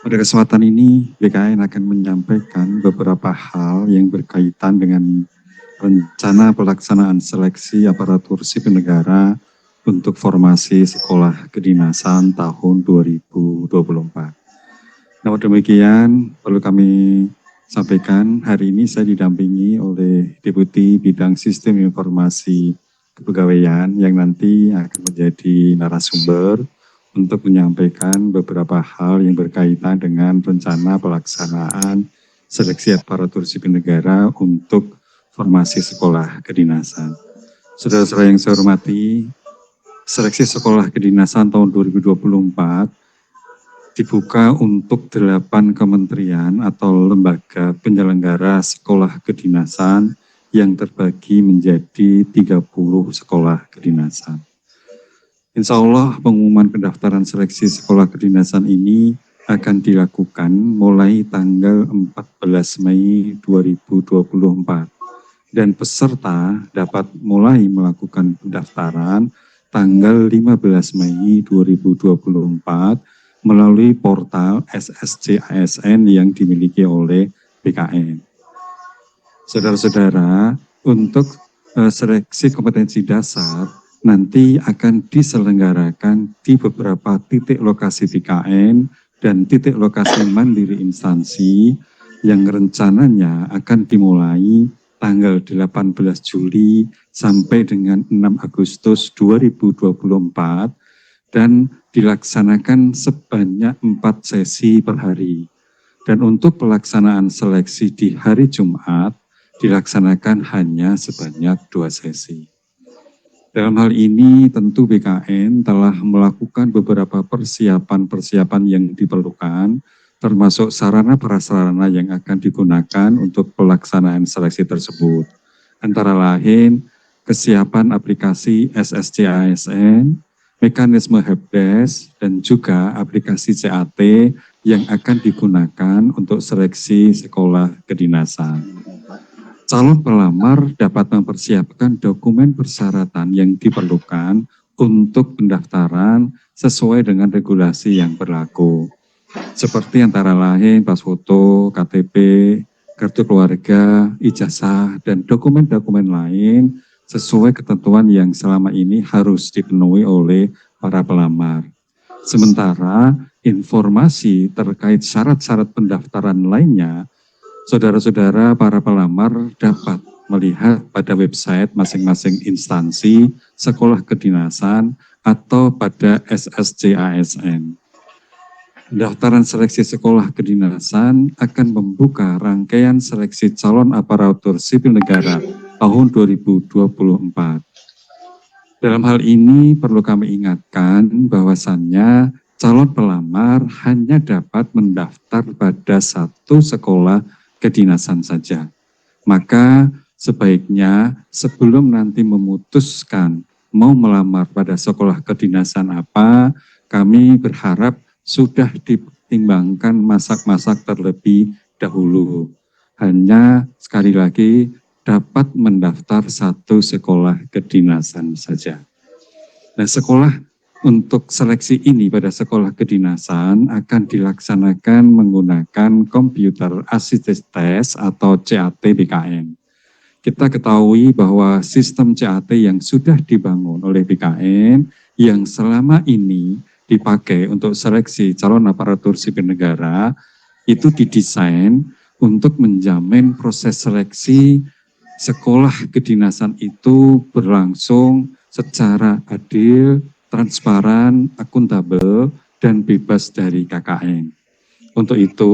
Pada kesempatan ini, BKN akan menyampaikan beberapa hal yang berkaitan dengan rencana pelaksanaan seleksi aparatur sipil negara untuk formasi sekolah kedinasan tahun 2024. Namun demikian, perlu kami sampaikan, hari ini saya didampingi oleh Deputi Bidang Sistem Informasi Kepegawaian yang nanti akan menjadi narasumber untuk menyampaikan beberapa hal yang berkaitan dengan rencana pelaksanaan seleksi aparatur sipil negara untuk formasi sekolah kedinasan. Saudara-saudara yang saya hormati, seleksi sekolah kedinasan tahun 2024 dibuka untuk 8 kementerian atau lembaga penyelenggara sekolah kedinasan yang terbagi menjadi 30 sekolah kedinasan. Insya Allah pengumuman pendaftaran seleksi sekolah kedinasan ini akan dilakukan mulai tanggal 14 Mei 2024 dan peserta dapat mulai melakukan pendaftaran tanggal 15 Mei 2024 melalui portal SSC ASN yang dimiliki oleh BKN. Saudara-saudara, untuk seleksi kompetensi dasar nanti akan diselenggarakan di beberapa titik lokasi BKN dan titik lokasi mandiri instansi yang rencananya akan dimulai tanggal 18 Juli sampai dengan 6 Agustus 2024 dan dilaksanakan sebanyak 4 sesi per hari. Dan untuk pelaksanaan seleksi di hari Jumat dilaksanakan hanya sebanyak 2 sesi. Dalam hal ini tentu BKN telah melakukan beberapa persiapan-persiapan yang diperlukan, termasuk sarana prasarana yang akan digunakan untuk pelaksanaan seleksi tersebut. Antara lain, kesiapan aplikasi SSC ASN, mekanisme helpdesk, dan juga aplikasi CAT yang akan digunakan untuk seleksi sekolah kedinasan. Calon pelamar dapat mempersiapkan dokumen persyaratan yang diperlukan untuk pendaftaran sesuai dengan regulasi yang berlaku. Seperti antara lain pas foto, KTP, kartu keluarga, ijazah, dan dokumen-dokumen lain sesuai ketentuan yang selama ini harus dipenuhi oleh para pelamar. Sementara informasi terkait syarat-syarat pendaftaran lainnya, saudara-saudara para pelamar dapat melihat pada website masing-masing instansi, sekolah kedinasan, atau pada SSC ASN. Pendaftaran seleksi sekolah kedinasan akan membuka rangkaian seleksi calon aparatur sipil negara tahun 2024. Dalam hal ini perlu kami ingatkan bahwasannya calon pelamar hanya dapat mendaftar pada satu sekolah kedinasan saja. Maka sebaiknya sebelum nanti memutuskan mau melamar pada sekolah kedinasan apa, kami berharap sudah dipertimbangkan masak-masak terlebih dahulu. Hanya sekali lagi dapat mendaftar satu sekolah kedinasan saja. Nah, sekolah untuk seleksi ini pada sekolah kedinasan akan dilaksanakan menggunakan komputer assisted test atau CAT BKN. Kita ketahui bahwa sistem CAT yang sudah dibangun oleh BKN yang selama ini dipakai untuk seleksi calon aparatur sipil negara itu didesain untuk menjamin proses seleksi sekolah kedinasan itu berlangsung secara adil, transparan, akuntabel, dan bebas dari KKN. Untuk itu,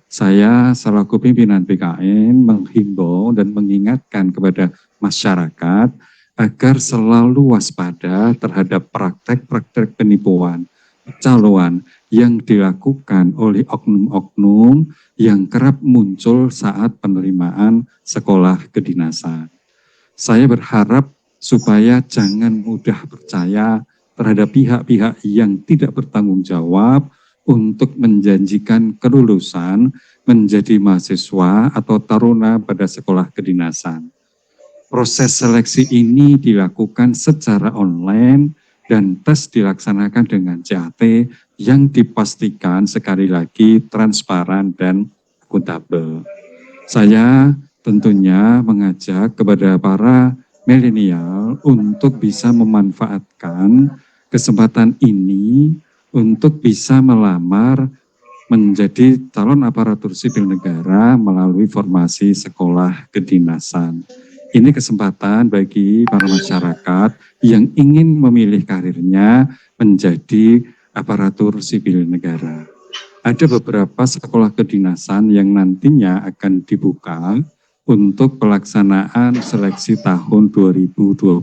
saya selaku pimpinan BKN menghimbau dan mengingatkan kepada masyarakat agar selalu waspada terhadap praktek-praktek penipuan, pencaloan yang dilakukan oleh oknum-oknum yang kerap muncul saat penerimaan sekolah kedinasan. Saya berharap supaya jangan mudah percaya terhadap pihak-pihak yang tidak bertanggung jawab untuk menjanjikan kelulusan menjadi mahasiswa atau taruna pada sekolah kedinasan. Proses seleksi ini dilakukan secara online dan tes dilaksanakan dengan CAT yang dipastikan sekali lagi transparan dan akuntabel. Saya tentunya mengajak kepada para milenial untuk bisa memanfaatkan kesempatan ini untuk bisa melamar menjadi calon aparatur sipil negara melalui formasi sekolah kedinasan. Ini kesempatan bagi para masyarakat yang ingin memilih karirnya menjadi aparatur sipil negara. Ada beberapa sekolah kedinasan yang nantinya akan dibuka untuk pelaksanaan seleksi tahun 2024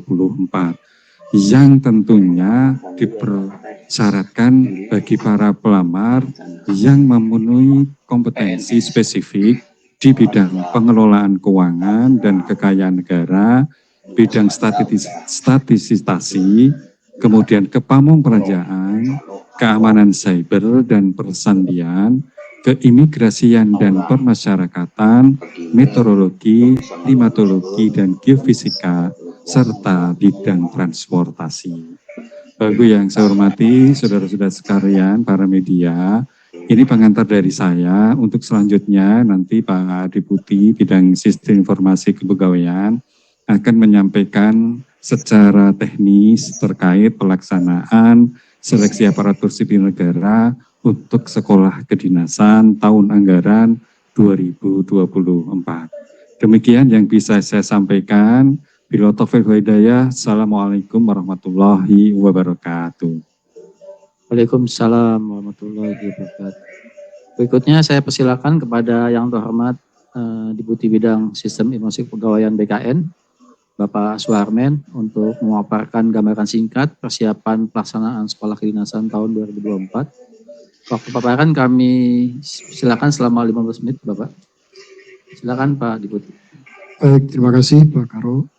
yang tentunya dipersyaratkan bagi para pelamar yang memenuhi kompetensi spesifik di bidang pengelolaan keuangan dan kekayaan negara, bidang statistisasi, kemudian kepamongkerajaan, keamanan cyber dan persandian, keimigrasian dan permasyarakatan, meteorologi, klimatologi dan geofisika, serta bidang transportasi. Bapak yang saya hormati, saudara-saudara sekalian, para media, ini pengantar dari saya. Untuk selanjutnya nanti Pak Deputi Bidang Sistem Informasi Kepegawaian akan menyampaikan secara teknis terkait pelaksanaan seleksi aparatur sipil negara untuk sekolah kedinasan tahun anggaran 2024. Demikian yang bisa saya sampaikan. Bila taufiq wal hidayah, Assalamualaikum warahmatullahi wabarakatuh. Waalaikumsalam warahmatullahi wabarakatuh. Berikutnya saya persilakan kepada yang terhormat Deputi Bidang Sistem Informasi Kepegawaian BKN, Bapak Suharmen, untuk memaparkan gambaran singkat persiapan pelaksanaan sekolah kedinasan tahun 2024. Waktu paparan kami silakan selama 15 menit, Bapak. Silakan Pak Deputi. Baik, terima kasih Pak Karo.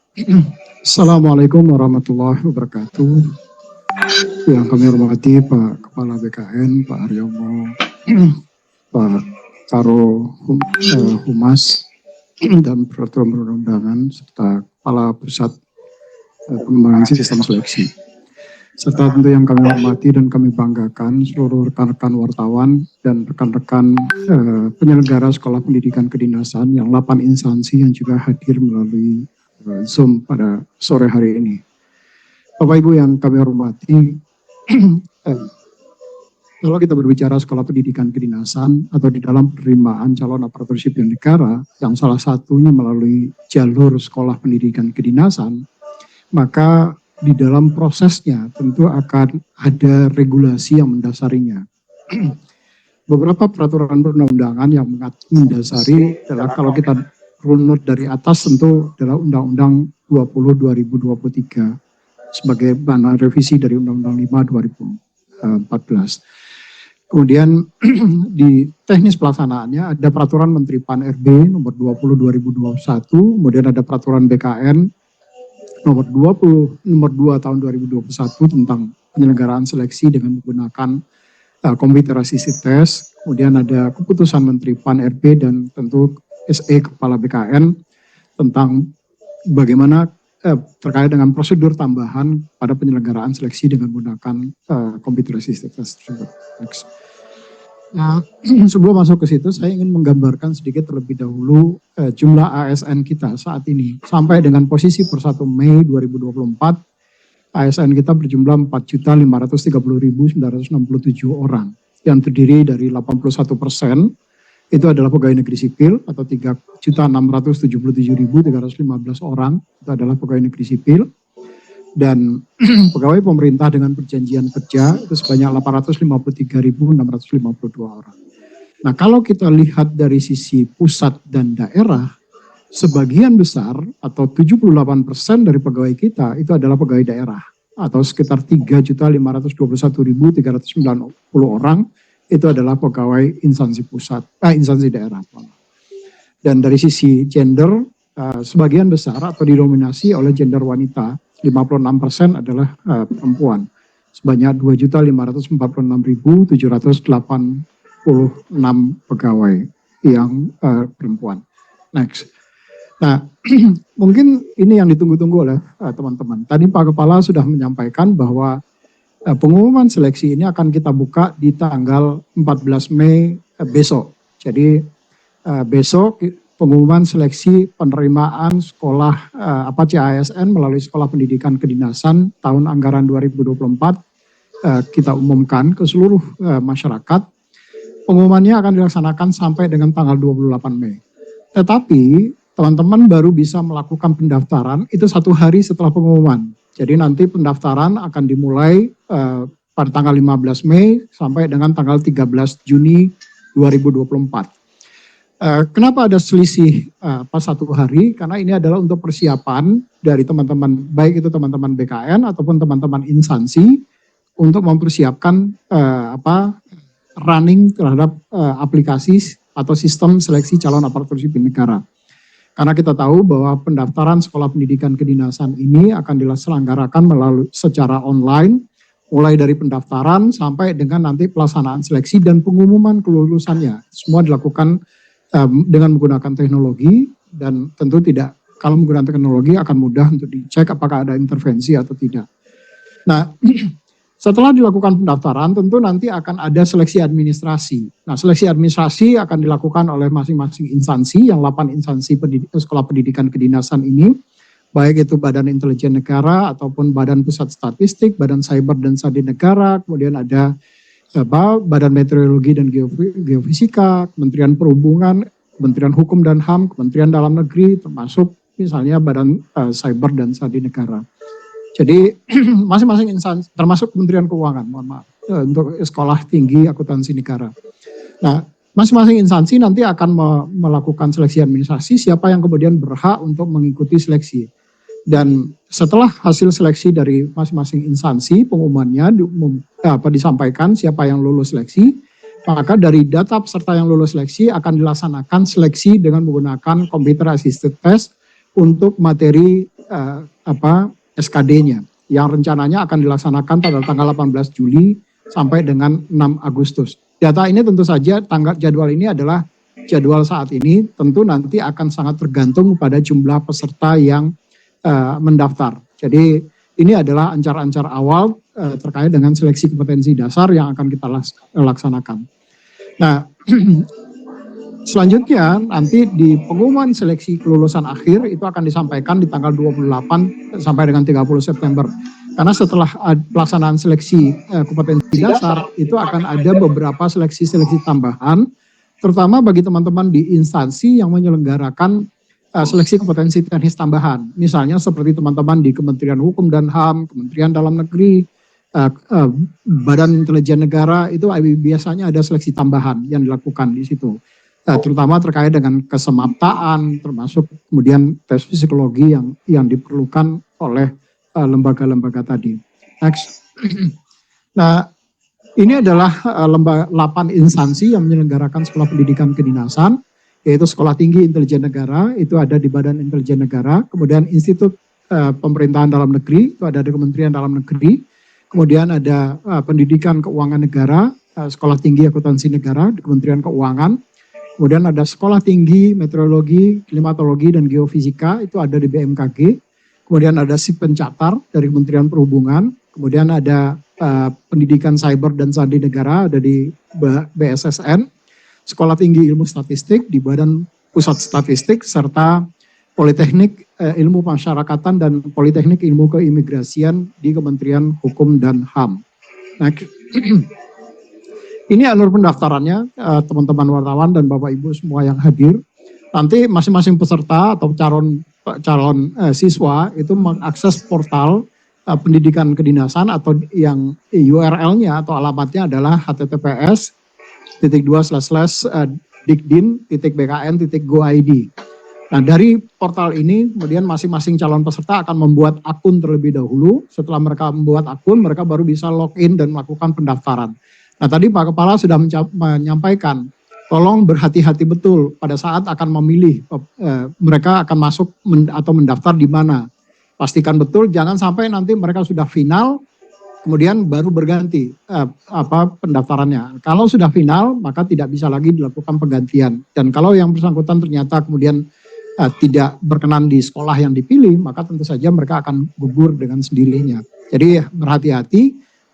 Assalamualaikum warahmatullahi wabarakatuh. Yang kami hormati Pak Kepala BKN, Pak Haryomo, Pak Karo Humas dan Peraturan Perundang-undangan, serta Kepala Pusat Pengembangan Sistem Seleksi. Serta tentu yang kami hormati dan kami banggakan seluruh rekan-rekan wartawan dan rekan-rekan penyelenggara sekolah pendidikan kedinasan yang 8 instansi yang juga hadir melalui Zoom pada sore hari ini. Bapak Ibu yang kami hormati, kalau kita berbicara sekolah pendidikan kedinasan atau di dalam penerimaan calon aparatur sipil negara yang salah satunya melalui jalur sekolah pendidikan kedinasan, maka di dalam prosesnya tentu akan ada regulasi yang mendasarinya. Beberapa peraturan perundang-undangan yang mendasari adalah kalau kita runut dari atas tentu adalah Undang-Undang 20/2023 sebagai bahan revisi dari Undang-Undang 5/2014. Kemudian di teknis pelaksanaannya ada Peraturan Menteri Pan-RB nomor 20/2021, kemudian ada Peraturan BKN nomor 2 tahun 2021 tentang penyelenggaraan seleksi dengan menggunakan computer assisted test, kemudian ada Keputusan Menteri Pan-RB dan tentu SE Kepala BKN tentang bagaimana terkait dengan prosedur tambahan pada penyelenggaraan seleksi dengan menggunakan computer assisted test tersebut. Nah, sebelum masuk ke situ, saya ingin menggambarkan sedikit terlebih dahulu jumlah ASN kita saat ini. Sampai dengan posisi per 1 Mei 2024, ASN kita berjumlah 4.530.967 orang, yang terdiri dari 81% itu adalah pegawai negeri sipil atau 3.677.315 orang, itu adalah pegawai negeri sipil. Dan pegawai pemerintah dengan perjanjian kerja itu sebanyak 853.652 orang. Nah, kalau kita lihat dari sisi pusat dan daerah, sebagian besar atau 78% dari pegawai kita itu adalah pegawai daerah atau sekitar 3.521.390 orang itu adalah pegawai instansi pusat, instansi daerah. Dan dari sisi gender, sebagian besar atau didominasi oleh gender wanita, 56% adalah perempuan, sebanyak 2.546.786 pegawai yang perempuan. Next. Nah, mungkin ini yang ditunggu-tunggu oleh teman-teman. Tadi Pak Kepala sudah menyampaikan bahwa Pengumuman seleksi ini akan kita buka di tanggal 14 Mei besok. Jadi besok pengumuman seleksi penerimaan sekolah CASN melalui Sekolah Pendidikan Kedinasan tahun anggaran 2024 kita umumkan ke seluruh masyarakat. Pengumumannya akan dilaksanakan sampai dengan tanggal 28 Mei. Tetapi teman-teman baru bisa melakukan pendaftaran itu 1 hari setelah pengumuman. Jadi nanti pendaftaran akan dimulai pada tanggal 15 Mei sampai dengan tanggal 13 Juni 2024. Kenapa ada selisih pas 1 hari? Karena ini adalah untuk persiapan dari teman-teman, baik itu teman-teman BKN ataupun teman-teman instansi untuk mempersiapkan running terhadap aplikasi atau sistem seleksi calon aparatur sipil negara. Karena kita tahu bahwa pendaftaran sekolah pendidikan kedinasan ini akan diselenggarakan melalui secara online, mulai dari pendaftaran sampai dengan nanti pelaksanaan seleksi dan pengumuman kelulusannya. Semua dilakukan dengan menggunakan teknologi dan tentu tidak, kalau menggunakan teknologi akan mudah untuk dicek apakah ada intervensi atau tidak. Nah, setelah dilakukan pendaftaran tentu nanti akan ada seleksi administrasi. Nah, seleksi administrasi akan dilakukan oleh masing-masing instansi, yang 8 instansi sekolah pendidikan kedinasan ini, baik itu Badan Intelijen Negara ataupun Badan Pusat Statistik, Badan Cyber dan Sandi Negara, kemudian ada Badan Meteorologi dan Geofisika, Kementerian Perhubungan, Kementerian Hukum dan HAM, Kementerian Dalam Negeri, termasuk misalnya Badan Cyber dan Sandi Negara. Jadi masing-masing instansi, termasuk Kementerian Keuangan, mohon maaf, untuk Sekolah Tinggi Akuntansi Negara. Nah, masing-masing instansi nanti akan melakukan seleksi administrasi, siapa yang kemudian berhak untuk mengikuti seleksi. Dan setelah hasil seleksi dari masing-masing instansi, pengumumannya disampaikan siapa yang lulus seleksi, maka dari data peserta yang lulus seleksi akan dilaksanakan seleksi dengan menggunakan computer assisted test untuk materi SKD-nya yang rencananya akan dilaksanakan pada tanggal 18 Juli sampai dengan 6 Agustus. Data ini tentu saja jadwal ini adalah jadwal saat ini, tentu nanti akan sangat tergantung pada jumlah peserta yang mendaftar. Jadi ini adalah ancar-ancar awal terkait dengan seleksi kompetensi dasar yang akan kita laksanakan. Nah, selanjutnya nanti di pengumuman seleksi kelulusan akhir itu akan disampaikan di tanggal 28 sampai dengan 30 September. Karena setelah pelaksanaan seleksi kompetensi dasar itu akan ada beberapa seleksi-seleksi tambahan, terutama bagi teman-teman di instansi yang menyelenggarakan seleksi kompetensi teknis tambahan. Misalnya seperti teman-teman di Kementerian Hukum dan HAM, Kementerian Dalam Negeri, Badan Intelijen Negara, itu biasanya ada seleksi tambahan yang dilakukan di situ. Terutama terkait dengan kesemaptaan, termasuk kemudian tes psikologi yang diperlukan oleh lembaga-lembaga tadi. Next. Nah, ini adalah 8 instansi yang menyelenggarakan sekolah pendidikan kedinasan, yaitu Sekolah Tinggi Intelijen Negara, itu ada di Badan Intelijen Negara, kemudian Institut Pemerintahan Dalam Negeri, itu ada di Kementerian Dalam Negeri, kemudian ada Pendidikan Keuangan Negara, Sekolah Tinggi Akuntansi Negara di Kementerian Keuangan, kemudian ada Sekolah Tinggi Meteorologi, Klimatologi, dan Geofisika, itu ada di BMKG. Kemudian ada SIP Pencatar dari Kementerian Perhubungan. Kemudian ada Pendidikan Cyber dan Sandi Negara, ada di BSSN. Sekolah Tinggi Ilmu Statistik di Badan Pusat Statistik, serta Politeknik Ilmu Masyarakatan dan Politeknik Ilmu Keimigrasian di Kementerian Hukum dan HAM. Nah, ini alur pendaftarannya, teman-teman wartawan dan Bapak Ibu semua yang hadir. Nanti masing-masing peserta atau calon siswa itu mengakses portal pendidikan kedinasan atau yang URL-nya atau alamatnya adalah https://dikdin.bkn.go.id. Nah, dari portal ini kemudian masing-masing calon peserta akan membuat akun terlebih dahulu. Setelah mereka membuat akun, mereka baru bisa login dan melakukan pendaftaran. Nah, tadi Pak Kepala sudah menyampaikan, tolong berhati-hati betul pada saat akan memilih mereka akan masuk atau mendaftar di mana. Pastikan betul, jangan sampai nanti mereka sudah final, kemudian baru berganti pendaftarannya. Kalau sudah final, maka tidak bisa lagi dilakukan penggantian. Dan kalau yang bersangkutan ternyata kemudian tidak berkenan di sekolah yang dipilih, maka tentu saja mereka akan gugur dengan sendirinya. Jadi berhati-hati,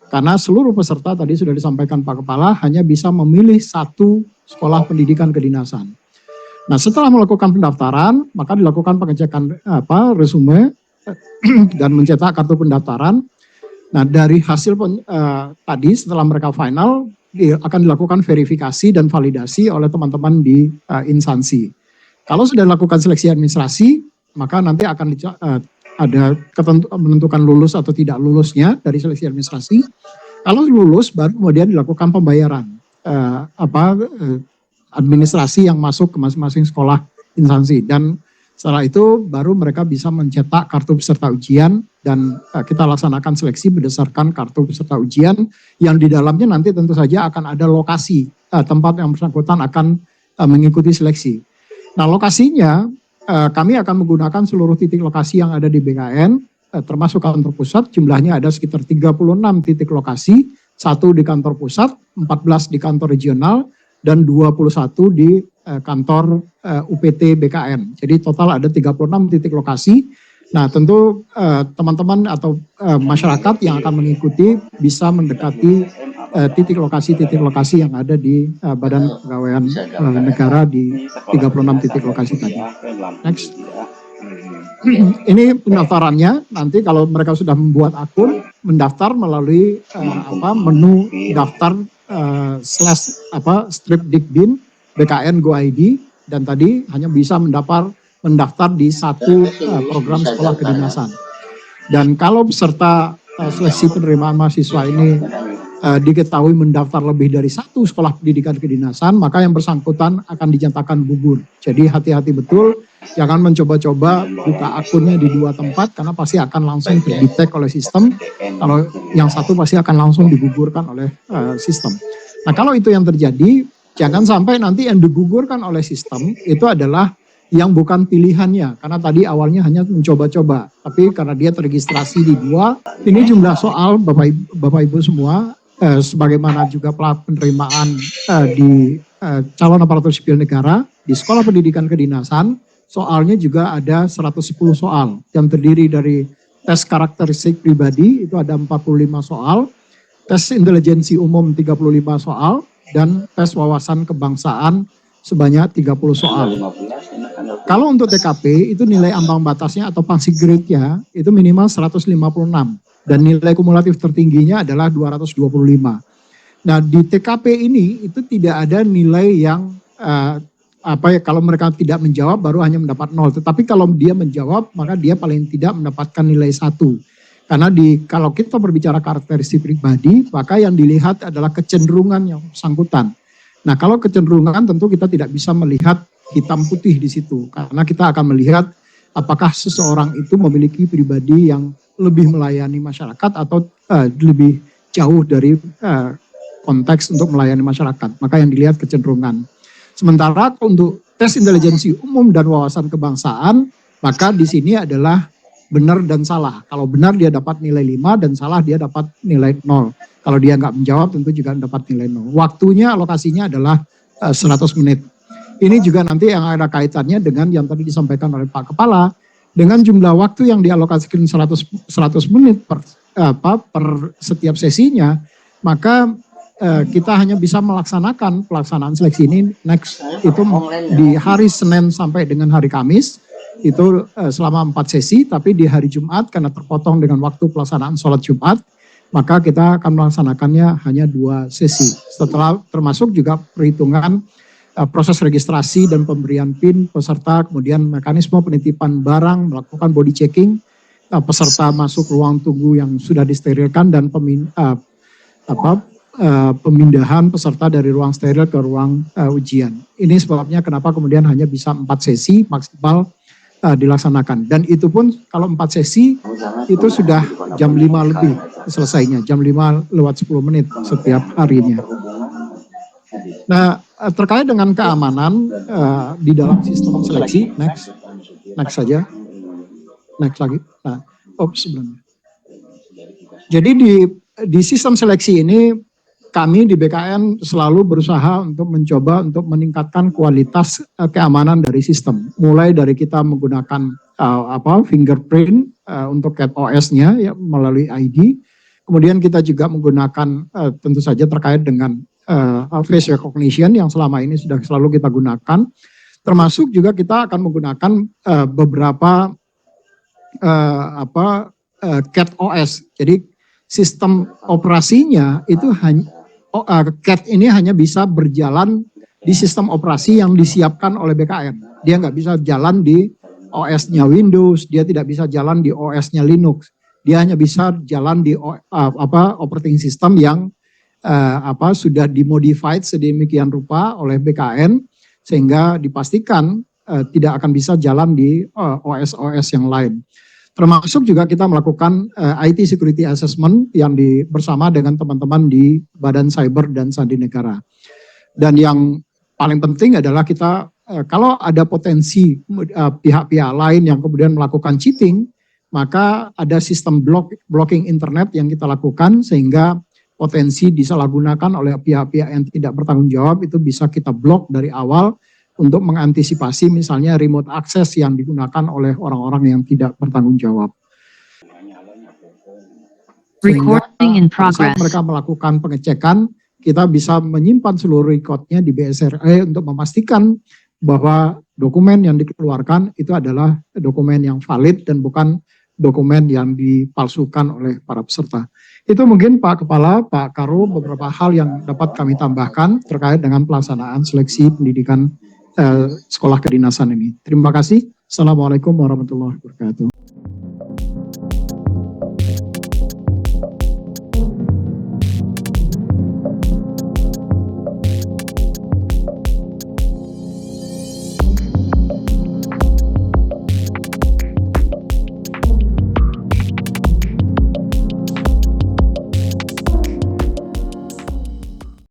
karena seluruh peserta tadi sudah disampaikan Pak Kepala hanya bisa memilih satu sekolah pendidikan kedinasan. Nah, setelah melakukan pendaftaran, maka dilakukan pengecekan resume dan mencetak kartu pendaftaran. Nah, dari hasil tadi setelah mereka final akan dilakukan verifikasi dan validasi oleh teman-teman di instansi. Kalau sudah dilakukan seleksi administrasi, maka nanti akan ada menentukan lulus atau tidak lulusnya dari seleksi administrasi. Kalau lulus baru kemudian dilakukan pembayaran administrasi yang masuk ke masing-masing sekolah instansi, dan setelah itu baru mereka bisa mencetak kartu peserta ujian dan kita laksanakan seleksi berdasarkan kartu peserta ujian yang di dalamnya nanti tentu saja akan ada lokasi tempat yang bersangkutan akan mengikuti seleksi. Nah, lokasinya kami akan menggunakan seluruh titik lokasi yang ada di BKN, termasuk kantor pusat, jumlahnya ada sekitar 36 titik lokasi, 1 di kantor pusat, 14 di kantor regional, dan 21 di kantor UPT BKN. Jadi total ada 36 titik lokasi. Nah, tentu teman-teman atau masyarakat yang akan mengikuti bisa mendekati titik lokasi yang ada di Badan Kepegawaian Negara di 36 titik lokasi tadi. Next. Ini pendaftarannya, nanti kalau mereka sudah membuat akun, mendaftar melalui menu daftar strip Dikbin BKN Go ID, dan tadi hanya bisa mendaftar di satu program sekolah kedinasan. Dan kalau peserta seleksi penerimaan mahasiswa ini diketahui mendaftar lebih dari satu sekolah pendidikan kedinasan, maka yang bersangkutan akan dinyatakan gugur. Jadi hati-hati betul, jangan mencoba-coba buka akunnya di 2 tempat, karena pasti akan langsung terdetek oleh sistem. Kalau yang satu pasti akan langsung digugurkan oleh sistem. Nah, kalau itu yang terjadi, jangan sampai nanti yang digugurkan oleh sistem itu adalah yang bukan pilihannya, karena tadi awalnya hanya mencoba-coba, tapi karena dia terregistrasi di 2, ini jumlah soal Bapak Ibu semua, sebagaimana juga penerimaan di calon aparatur sipil negara di sekolah pendidikan kedinasan, soalnya juga ada 110 soal yang terdiri dari tes karakteristik pribadi itu ada 45 soal, tes intelijensi umum 35 soal, dan tes wawasan kebangsaan sebanyak 30 soal. Kalau untuk TKP itu nilai ambang batasnya atau pangsi grade-nya itu minimal 156 dan nilai kumulatif tertingginya adalah 225. Nah, di TKP ini itu tidak ada nilai yang kalau mereka tidak menjawab baru hanya mendapat 0, tetapi kalau dia menjawab maka dia paling tidak mendapatkan nilai 1. Karena kalau kita berbicara karakteristik pribadi, maka yang dilihat adalah kecenderungan yang bersangkutan. Nah, kalau kecenderungan tentu kita tidak bisa melihat hitam putih di situ, karena kita akan melihat apakah seseorang itu memiliki pribadi yang lebih melayani masyarakat atau lebih jauh dari konteks untuk melayani masyarakat. Maka yang dilihat kecenderungan. Sementara untuk tes intelijensi umum dan wawasan kebangsaan, maka di sini adalah benar dan salah. Kalau benar dia dapat nilai 5 dan salah dia dapat nilai 0. Kalau dia nggak menjawab tentu juga dapat nilai 0. Waktunya alokasinya adalah 100 menit. Ini juga nanti yang ada kaitannya dengan yang tadi disampaikan oleh Pak Kepala, dengan jumlah waktu yang dialokasikan 100 menit per setiap sesinya, maka kita hanya bisa melaksanakan pelaksanaan seleksi ini itu di hari Senin sampai dengan hari Kamis, itu selama 4 sesi, tapi di hari Jumat karena terpotong dengan waktu pelaksanaan sholat Jumat, maka kita akan melaksanakannya hanya 2 sesi. Setelah termasuk juga perhitungan proses registrasi dan pemberian PIN peserta, kemudian mekanisme penitipan barang, melakukan body checking, peserta masuk ruang tunggu yang sudah disterilkan, dan pemindahan peserta dari ruang steril ke ruang ujian. Ini sebabnya kenapa kemudian hanya bisa 4 sesi maksimal dilaksanakan. Dan itu pun kalau 4 sesi itu sudah jam 5 lebih selesainya, jam 5 lewat 10 menit setiap harinya. Nah, terkait dengan keamanan di dalam sistem seleksi, next saja, next lagi. Nah, sebelumnya. Jadi di sistem seleksi ini kami di BKN selalu berusaha untuk mencoba untuk meningkatkan kualitas keamanan dari sistem. Mulai dari kita menggunakan fingerprint untuk CatOS-nya ya, melalui ID. Kemudian kita juga menggunakan tentu saja terkait dengan face recognition yang selama ini sudah selalu kita gunakan. Termasuk juga kita akan menggunakan beberapa CAT OS. Jadi sistem operasinya itu hanya CAT ini hanya bisa berjalan di sistem operasi yang disiapkan oleh BKN. Dia nggak bisa jalan di OS-nya Windows, dia tidak bisa jalan di OS-nya Linux. Dia hanya bisa jalan di operating system yang sudah dimodified sedemikian rupa oleh BKN sehingga dipastikan tidak akan bisa jalan di OS-OS yang lain. Termasuk juga kita melakukan IT Security Assessment yang bersama dengan teman-teman di Badan Cyber dan Sandi Negara. Dan yang paling penting adalah kita kalau ada potensi pihak-pihak lain yang kemudian melakukan cheating, maka ada sistem blocking internet yang kita lakukan sehingga potensi disalahgunakan oleh pihak-pihak yang tidak bertanggung jawab itu bisa kita blok dari awal untuk mengantisipasi misalnya remote access yang digunakan oleh orang-orang yang tidak bertanggung jawab. Recording in Saat progress. mereka melakukan pengecekan, kita bisa menyimpan seluruh recordnya di BSRE untuk memastikan bahwa dokumen yang dikeluarkan itu adalah dokumen yang valid dan bukan dokumen yang dipalsukan oleh para peserta. Itu mungkin Pak Kepala, Pak Karo, beberapa hal yang dapat kami tambahkan terkait dengan pelaksanaan seleksi pendidikan sekolah kedinasan ini. Terima kasih. Assalamualaikum warahmatullahi wabarakatuh.